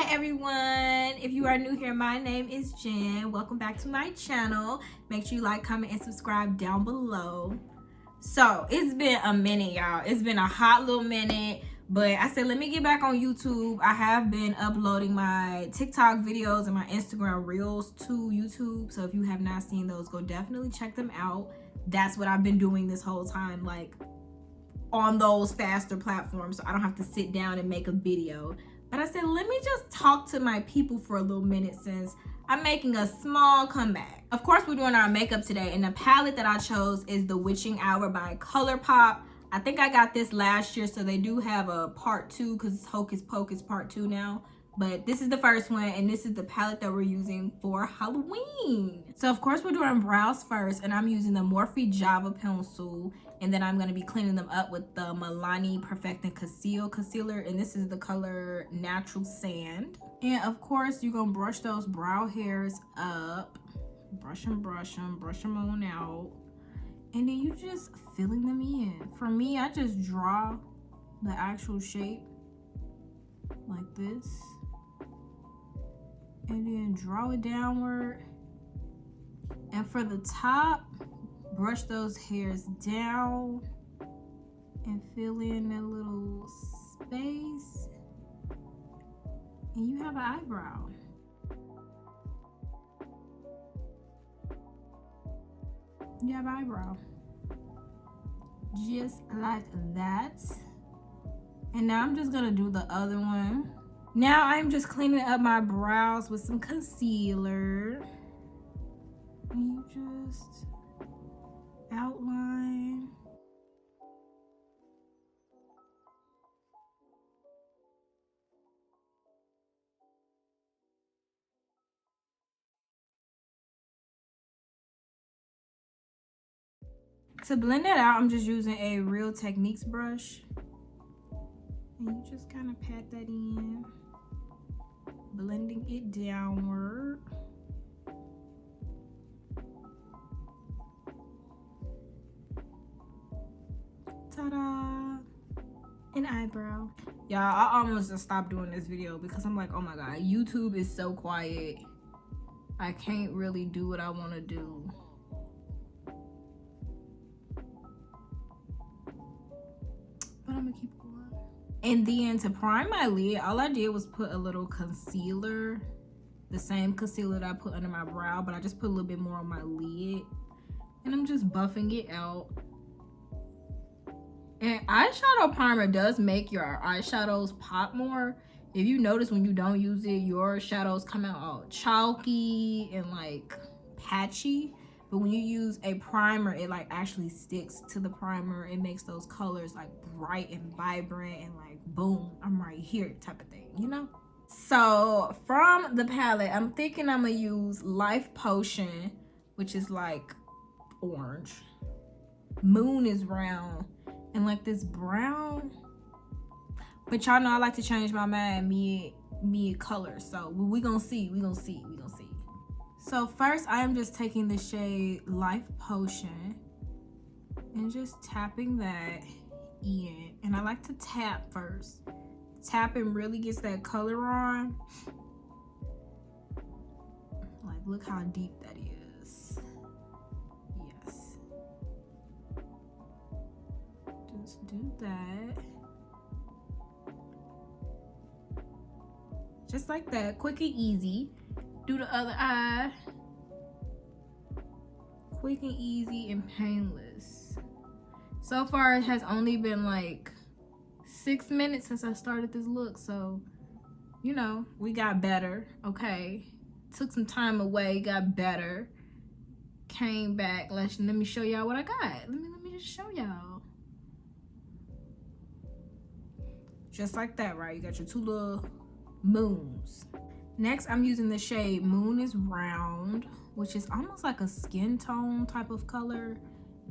everyone. If you are new here, my name is Jen. Welcome back to my channel. Make sure you like, comment, and subscribe down below. So it's been a minute, y'all. It's been a hot little minute, but I said let me get back on YouTube. I have been uploading my TikTok videos and my Instagram reels to YouTube, so if you have not seen those, go definitely check them out. That's what I've been doing this whole time, like on those faster platforms, so I don't have to sit down and make a video. But I said, let me just talk to my people for a little minute since I'm making a small comeback. Of course, we're doing our makeup today, and the palette that I chose is the Witching Hour by ColourPop. I think I got this last year, so they do have a part 2 because it's Hocus Pocus part 2 now. But this is the first one, and this is the palette that we're using for Halloween. So of course we're doing brows first, and I'm using the Morphe Java pencil, and then I'm going to be cleaning them up with the Milani Perfecting Conceal concealer, and this is the color Natural Sand. And of course you're going to brush those brow hairs up, brush them on out, and then you just filling them in. For me, I just draw the actual shape like this, and then draw it downward. And for the top, brush those hairs down and fill in that little space, and you have an eyebrow. You have an eyebrow just like that. And now I'm just gonna do the other one. Now I'm just cleaning up my brows with some concealer, and you just outline. To blend that out, I'm just using a Real Techniques brush, and you just kind of pat that in, blending it downward. Ta-da! An eyebrow. Y'all, I almost just stopped doing this video because I'm like, oh my god, YouTube is so quiet. I can't really do what I want to do. But I'm gonna keep going. And then to prime my lid, all I did was put a little concealer, the same concealer that I put under my brow, but I just put a little bit more on my lid, and I'm just buffing it out. And eyeshadow primer does make your eyeshadows pop more. If you notice, when you don't use it, your shadows come out all chalky and like patchy. But when you use a primer, it like actually sticks to the primer. It makes those colors like bright and vibrant and like boom, I'm right here type of thing, you know? So from the palette, I'm thinking I'm gonna use Life Potion, which is like orange. Moon is round, and like this brown. But y'all know I like to change my mind mid color. So we gonna see. So first, I am just taking the shade Life Potion and just tapping that in. And I like to tap first. Tapping really gets that color on. Like, look how deep that is. Yes. Just do that. Just like that, quick and easy. Do the other eye. Quick and easy and painless. So far it has only been like 6 minutes since I started this look, so you know, we got better. Okay, took some time away, got better, came back. Let me show y'all what I got. Let me just show y'all. Just like that, right? You got your two little moons. Next, I'm using the shade Moon is Round, which is almost like a skin tone type of color.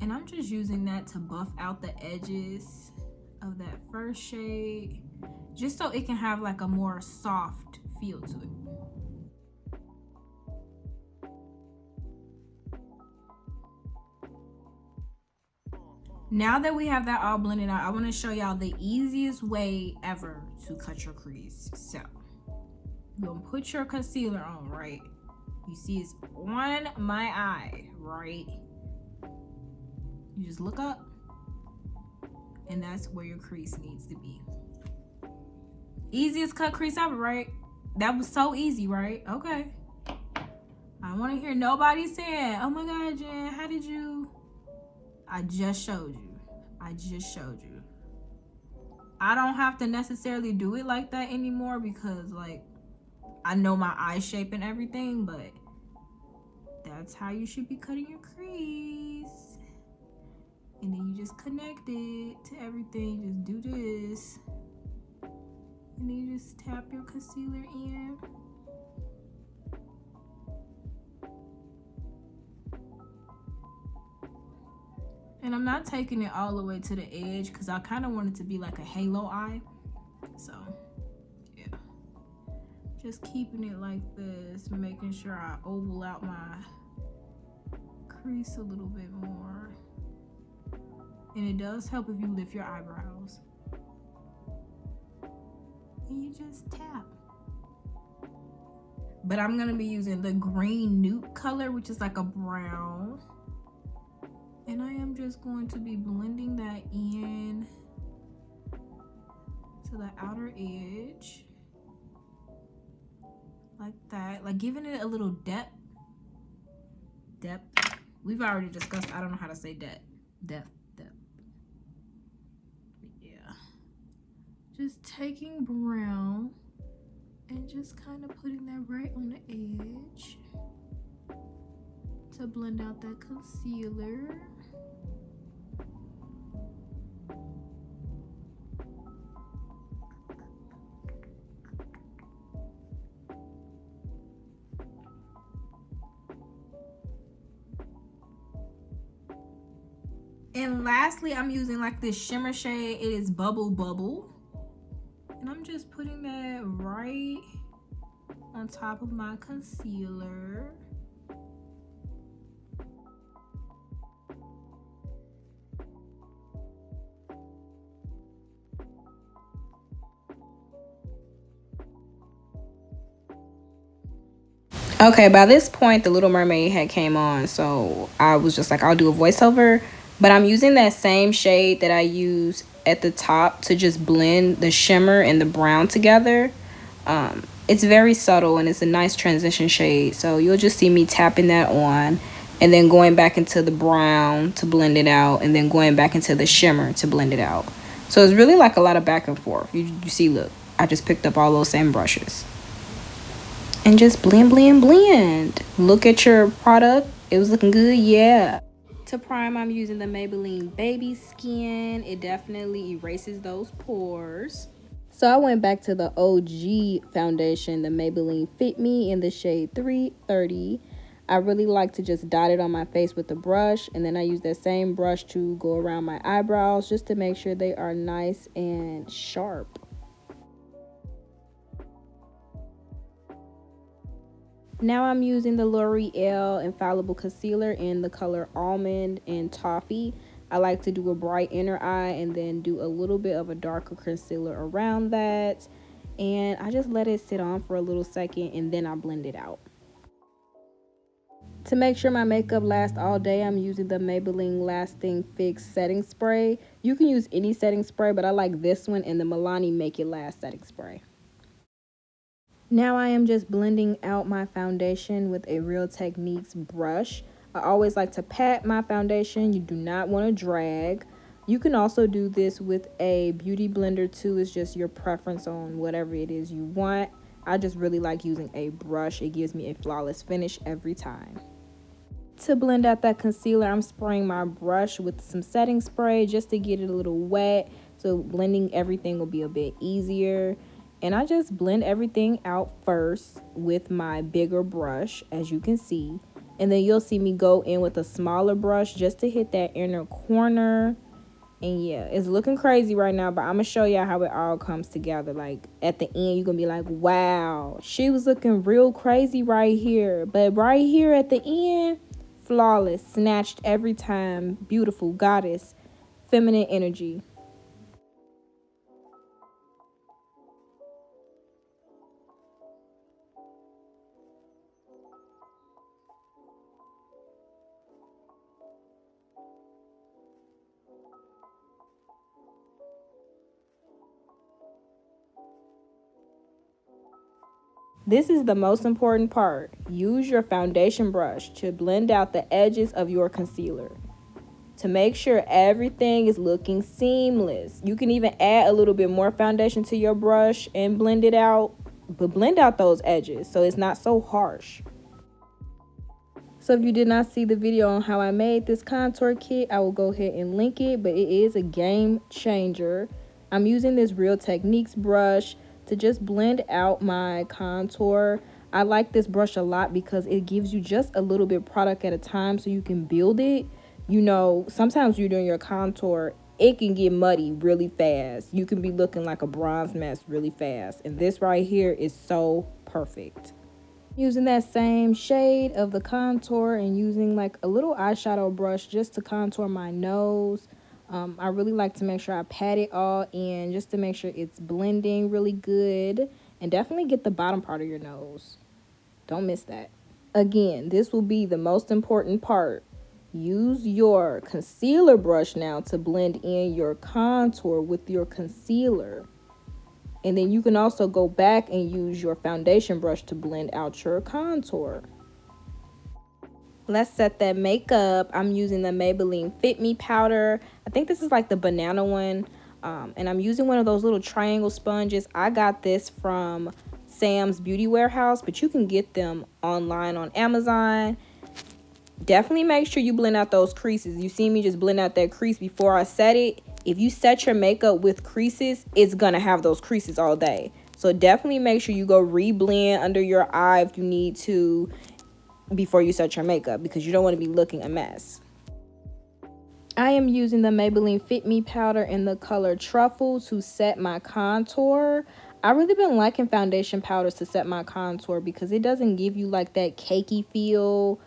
And I'm just using that to buff out the edges of that first shade, just so it can have like a more soft feel to it. Now that we have that all blended out, I want to show y'all the easiest way ever to cut your crease. So You're gonna put your concealer on, right? You see it's on my eye, right? You just look up, and that's where your crease needs to be. Easiest cut crease ever, right? That was so easy, right? Okay. I don't want to hear nobody saying, oh my God, Jen, how did you? I just showed you. I just showed you. I don't have to necessarily do it like that anymore because, like, I know my eye shape and everything, but that's how you should be cutting your crease. And then you just connect it to everything. Just do this. And then you just tap your concealer in. And I'm not taking it all the way to the edge because I kind of want it to be like a halo eye. So, yeah. Just keeping it like this, making sure I oval out my crease a little bit more. And it does help if you lift your eyebrows. And you just tap. But I'm going to be using the green nude color, which is like a brown. And I am just going to be blending that in to the outer edge. Like that. Like giving it a little depth. We've already discussed, I don't know how to say depth. Yeah. Just taking brown and just kind of putting that right on the edge to blend out that concealer. And lastly, I'm using like this shimmer shade. It is Bubble Bubble. And I'm just putting that right on top of my concealer. Okay, by this point, The Little Mermaid had came on, so I was just like, I'll do a voiceover. But I'm using that same shade that I use at the top to just blend the shimmer and the brown together. It's very subtle and it's a nice transition shade. So you'll just see me tapping that on and then going back into the brown to blend it out and then going back into the shimmer to blend it out. So it's really like a lot of back and forth. You see, look, I just picked up all those same brushes. And just blend, blend, blend. Look at your product. It was looking good, yeah. To prime, I'm using the Maybelline Baby Skin. It definitely erases those pores. So I went back to the OG foundation, the Maybelline Fit Me in the shade 330. I really like to just dot it on my face with the brush. And then I use that same brush to go around my eyebrows just to make sure they are nice and sharp. Now I'm using the Loreal Infallible Concealer in the color Almond and Toffee. I like to do a bright inner eye and then do a little bit of a darker concealer around that. And I just let it sit on for a little second and then I blend it out. To make sure my makeup lasts all day, I'm using the Maybelline Lasting Fix Setting Spray. You can use any setting spray, but I like this one and the Milani Make It Last setting spray. Now I am just blending out my foundation with a Real Techniques brush. I always like to pat my foundation. You do not want to drag. You can also do this with a beauty blender too. It's just your preference on whatever it is you want. I just really like using a brush. It gives me a flawless finish every time. To blend out that concealer, I'm spraying my brush with some setting spray just to get it a little wet. So blending everything will be a bit easier. And I just blend everything out first with my bigger brush, as you can see. And then you'll see me go in with a smaller brush just to hit that inner corner. And yeah, it's looking crazy right now, but I'm going to show y'all how it all comes together. Like at the end, you're going to be like, wow, she was looking real crazy right here. But right here at the end, flawless, snatched every time, beautiful, goddess, feminine energy. This is the most important part. Use your foundation brush to blend out the edges of your concealer to make sure everything is looking seamless. You can even add a little bit more foundation to your brush and blend it out, but blend out those edges so it's not so harsh. So if you did not see the video on how I made this contour kit, I will go ahead and link it, but it is a game changer. I'm using this Real Techniques brush to just blend out my contour. I like this brush a lot because it gives you just a little bit product at a time so you can build it. You know, sometimes you're doing your contour, it can get muddy really fast. You can be looking like a bronze mess really fast. And this right here is so perfect. Using that same shade of the contour and using like a little eyeshadow brush just to contour my nose. I really like to make sure I pat it all in just to make sure it's blending really good. And definitely get the bottom part of your nose. Don't miss that. Again, this will be the most important part. Use your concealer brush now to blend in your contour with your concealer. And then you can also go back and use your foundation brush to blend out your contour. Let's set that makeup. I'm using the Maybelline Fit Me powder. I think this is like the banana one. And I'm using one of those little triangle sponges. I got this from Sam's Beauty Warehouse, but you can get them online on Amazon. Definitely make sure you blend out those creases. You see me just blend out that crease before I set it. If you set your makeup with creases, it's gonna have those creases all day. So definitely make sure you go re-blend under your eye if you need to before you set your makeup, because you don't want to be looking a mess. I am using the Maybelline Fit Me powder in the color Truffle to set my contour. I really been liking foundation powders to set my contour because it doesn't give you like that cakey feel.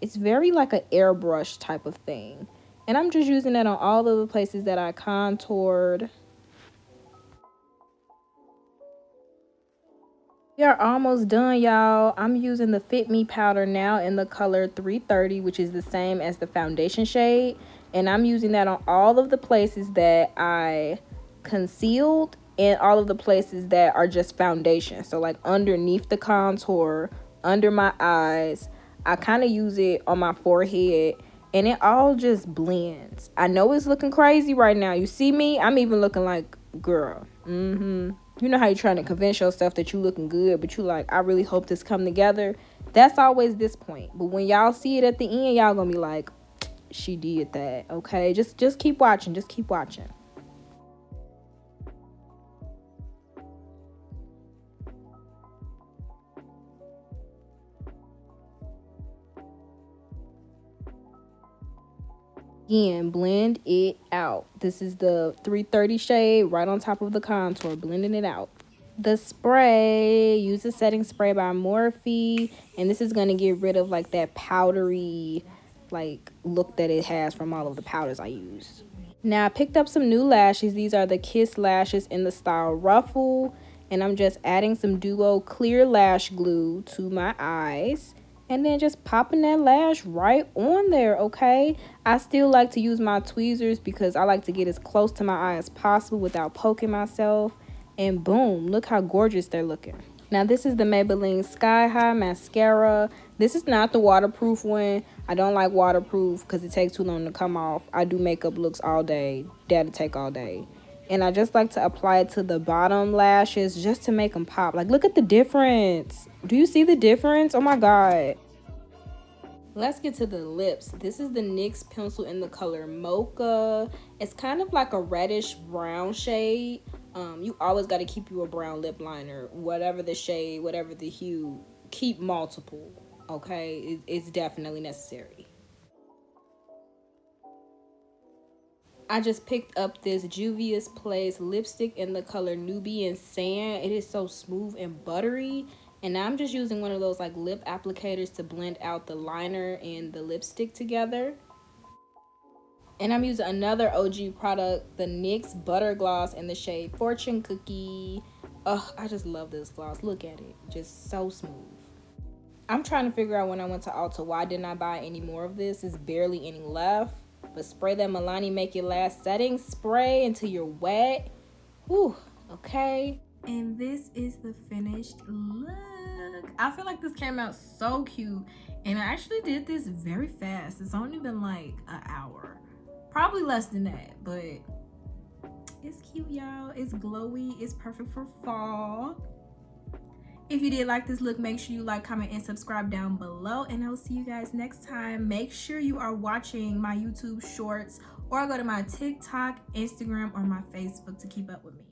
It's very like an airbrush type of thing. And I'm just using that on all of the places that I contoured. We are almost done, y'all. I'm using the Fit Me powder now in the color 330, which is the same as the foundation shade. And I'm using that on all of the places that I concealed and all of the places that are just foundation. So like underneath the contour, under my eyes. I kind of use it on my forehead. And it all just blends. I know it's looking crazy right now. You see me? I'm even looking like, girl. You know how you're trying to convince yourself that you looking good, but you like, I really hope this come together. That's always this point. But when y'all see it at the end, y'all gonna be like, she did that. Okay, just keep watching. Just keep watching. Again, blend it out. This is the 330 shade right on top of the contour, blending it out. The spray, use a setting spray by Morphe, and this is going to get rid of like that powdery like look that it has from all of the powders I used. Now I picked up some new lashes. These are the Kiss lashes in the style Ruffle, and I'm just adding some Duo clear lash glue to my eyes. And then just popping that lash right on there, okay? I still like to use my tweezers because I like to get as close to my eye as possible without poking myself. And boom, look how gorgeous they're looking. Now this is the Maybelline Sky High Mascara. This is not the waterproof one. I don't like waterproof because it takes too long to come off. I do makeup looks all day. That'll take all day. And I just like to apply it to the bottom lashes just to make them pop. Like, look at the difference. Do you see the difference? Oh my God. Let's get to the lips. This is the NYX pencil in the color Mocha. It's kind of like a reddish brown shade. You always got to keep you a brown lip liner. Whatever the shade, whatever the hue, keep multiple, okay? It's definitely necessary. I just picked up this Juvias Place lipstick in the color Nubian Sand. It is so smooth and buttery. And now I'm just using one of those like lip applicators to blend out the liner and the lipstick together. And I'm using another OG product, the NYX Butter Gloss in the shade Fortune Cookie. Oh, I just love this gloss. Look at it. Just so smooth. I'm trying to figure out when I went to Ulta why didn't I buy any more of this. There's barely any left. But spray that Milani Make It Last setting spray until you're wet. Whew, okay. And this is the finished look. I feel like this came out so cute. And I actually did this very fast. It's only been like an hour. Probably less than that, but it's cute, y'all. It's glowy. It's perfect for fall. If you did like this look, make sure you like, comment, and subscribe down below. And I'll see you guys next time. Make sure you are watching my YouTube shorts or go to my TikTok, Instagram, or my Facebook to keep up with me.